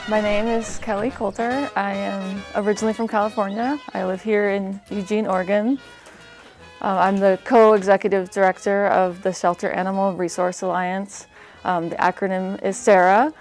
My name is Kelly Coulter. I am originally from California. I live here in Eugene, Oregon. I'm the co-executive director of the Shelter Animal Resource Alliance. The acronym is SARA,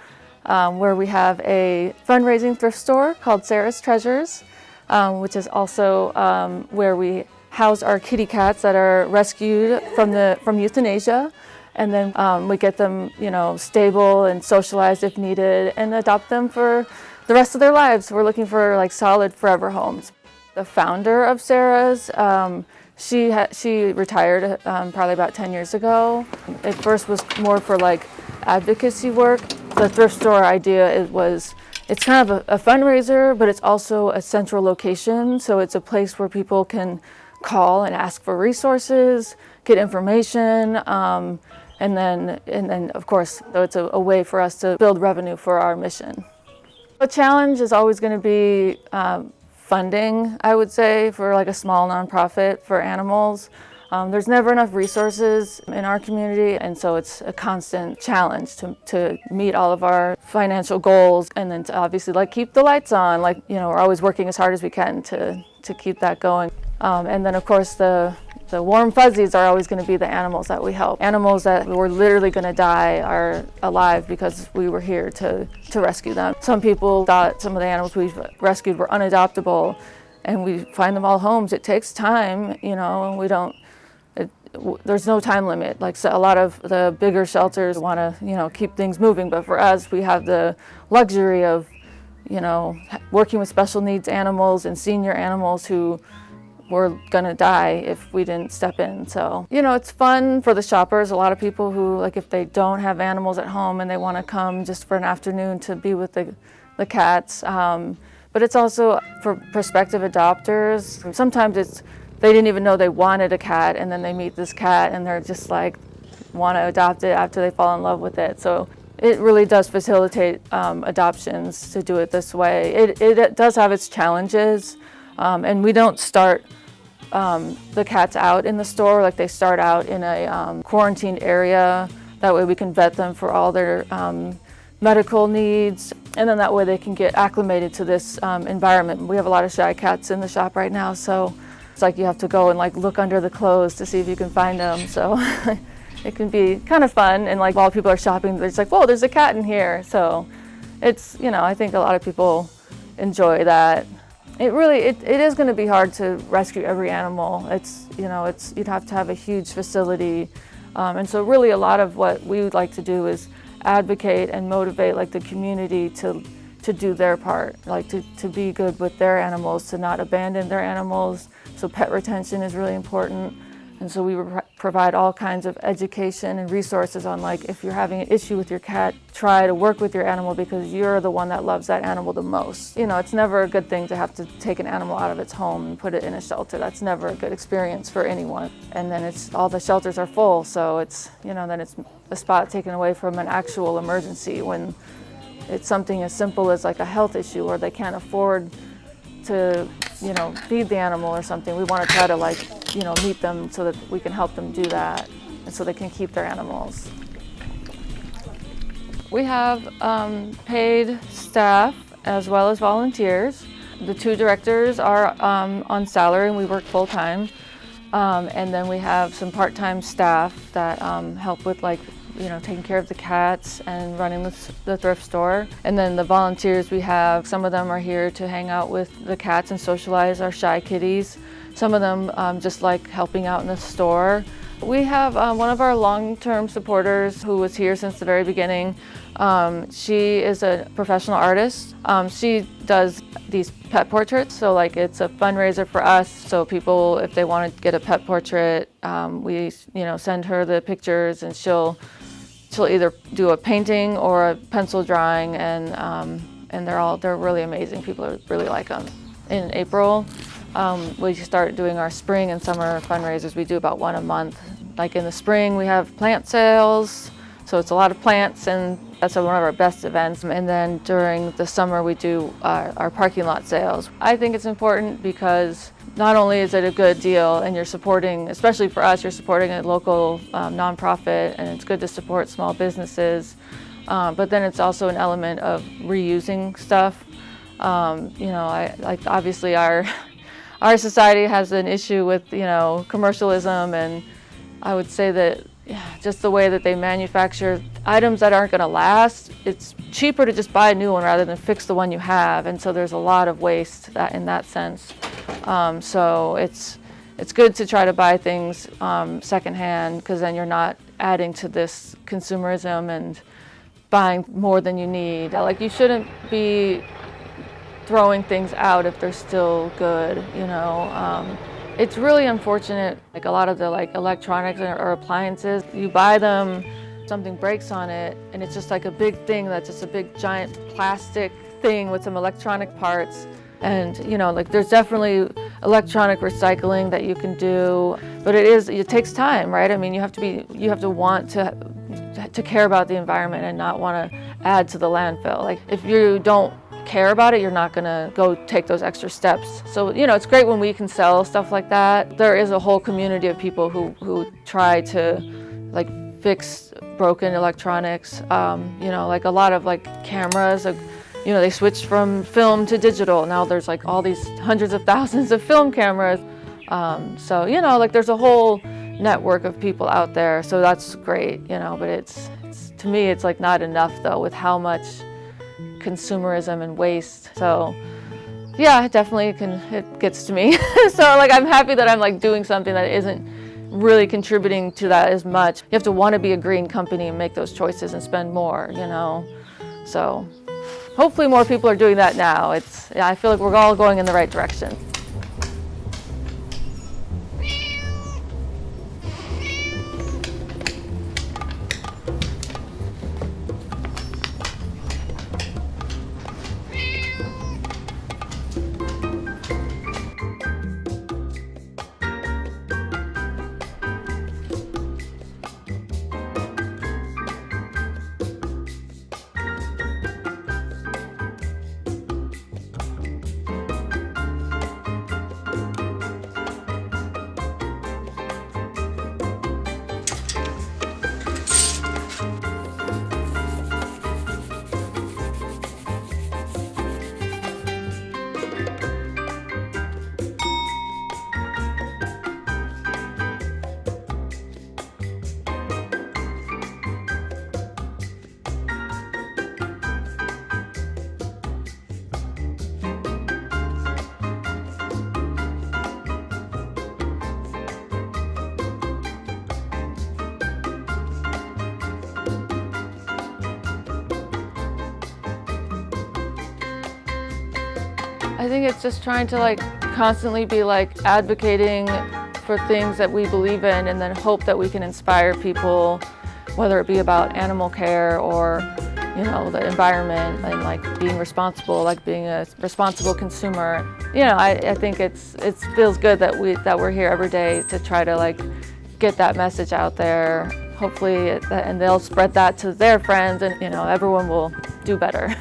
where we have a fundraising thrift store called Sarah's Treasures, which is also where we house our kitty cats that are rescued from euthanasia. And then we get them, stable and socialized if needed, and adopt them for the rest of their lives. We're looking for solid forever homes. The founder of Sarah's, she retired probably about 10 years ago. At first was more for advocacy work. The thrift store idea it's kind of a fundraiser, but it's also a central location. So it's a place where people can call and ask for resources, get information. And then, of course, so it's a way for us to build revenue for our mission. The challenge is always going to be funding, I would say, for a small nonprofit for animals. There's never enough resources in our community, and so it's a constant challenge to meet all of our financial goals, and then to obviously keep the lights on. We're always working as hard as we can to keep that going. And then, of course, the warm fuzzies are always going to be the animals that we help. Animals that were literally going to die are alive because we were here to rescue them. Some people thought some of the animals we've rescued were unadoptable, and we find them all homes. It takes time, and we don't. There's no time limit. So a lot of the bigger shelters want to, keep things moving, but for us, we have the luxury of, working with special needs animals and senior animals who were gonna die if we didn't step in. So, it's fun for the shoppers. A lot of people who, if they don't have animals at home and they wanna come just for an afternoon to be with the cats. But it's also for prospective adopters. Sometimes they didn't even know they wanted a cat, and then they meet this cat and they're just wanna adopt it after they fall in love with it. So it really does facilitate adoptions to do it this way. It does have its challenges. And we don't start the cats out in the store. They start out in a quarantined area. That way we can vet them for all their medical needs, and then that way they can get acclimated to this environment. We have a lot of shy cats in the shop right now, so it's you have to go and look under the clothes to see if you can find them. So it can be kind of fun, and while people are shopping, they're just whoa, there's a cat in here. So it's, I think a lot of people enjoy that. It is going to be hard to rescue every animal. You'd have to have a huge facility. And so really a lot of what we would like to do is advocate and motivate the community to do their part, to be good with their animals, to not abandon their animals. So pet retention is really important. And so we provide all kinds of education and resources on if you're having an issue with your cat, try to work with your animal because you're the one that loves that animal the most. It's never a good thing to have to take an animal out of its home and put it in a shelter. That's never a good experience for anyone. And then all the shelters are full, so it's, then it's a spot taken away from an actual emergency when it's something as simple as a health issue or they can't afford to feed the animal or something. We want to try to meet them so that we can help them do that and so they can keep their animals. We have paid staff as well as volunteers. The two directors are on salary and we work full time. And then we have some part-time staff that help with taking care of the cats and running the thrift store. And then the volunteers we have, some of them are here to hang out with the cats and socialize our shy kitties. Some of them just helping out in the store. We have one of our long-term supporters who was here since the very beginning. She is a professional artist. She does these pet portraits, so it's a fundraiser for us. So people, if they want to get a pet portrait, we send her the pictures, and she'll either do a painting or a pencil drawing, and they're really amazing. People really like them. In April, we start doing our spring and summer fundraisers. We do about one a month. In the spring, we have plant sales, so it's a lot of plants, and that's one of our best events. And then during the summer, we do our parking lot sales. I think it's important because not only is it a good deal and you're supporting, especially for us, you're supporting a local nonprofit, and it's good to support small businesses. But then it's also an element of reusing stuff. Like obviously our society has an issue with, commercialism, and I would say that just the way that they manufacture items that aren't going to last, it's cheaper to just buy a new one rather than fix the one you have, and so there's a lot of waste in that sense. So it's good to try to buy things secondhand, because then you're not adding to this consumerism and buying more than you need. Like, you shouldn't be throwing things out if they're still good, It's really unfortunate, like a lot of the electronics or appliances, you buy them, something breaks on it, and it's just like a big thing that's just a big giant plastic thing with some electronic parts. And there's definitely electronic recycling that you can do, but it takes time, right? I mean, you have to want to care about the environment and not want to add to the landfill. Like, if you don't care about it, you're not gonna go take those extra steps. So it's great when we can sell stuff like that. There is a whole community of people who try to fix broken electronics. Like a lot of cameras, they switched from film to digital. Now there's all these hundreds of thousands of film cameras. So there's a whole network of people out there. So that's great, but it's to me it's not enough though, with how much consumerism and waste. So yeah, it gets to me. So I'm happy that I'm doing something that isn't really contributing to that as much. You have to want to be a green company and make those choices and spend more, So hopefully more people are doing that now. I feel like we're all going in the right direction. I think it's just trying to constantly be advocating for things that we believe in, and then hope that we can inspire people, whether it be about animal care or the environment, and being responsible, being a responsible consumer. I think it feels good that we're here every day to try to get that message out there. Hopefully, and they'll spread that to their friends, and everyone will do better.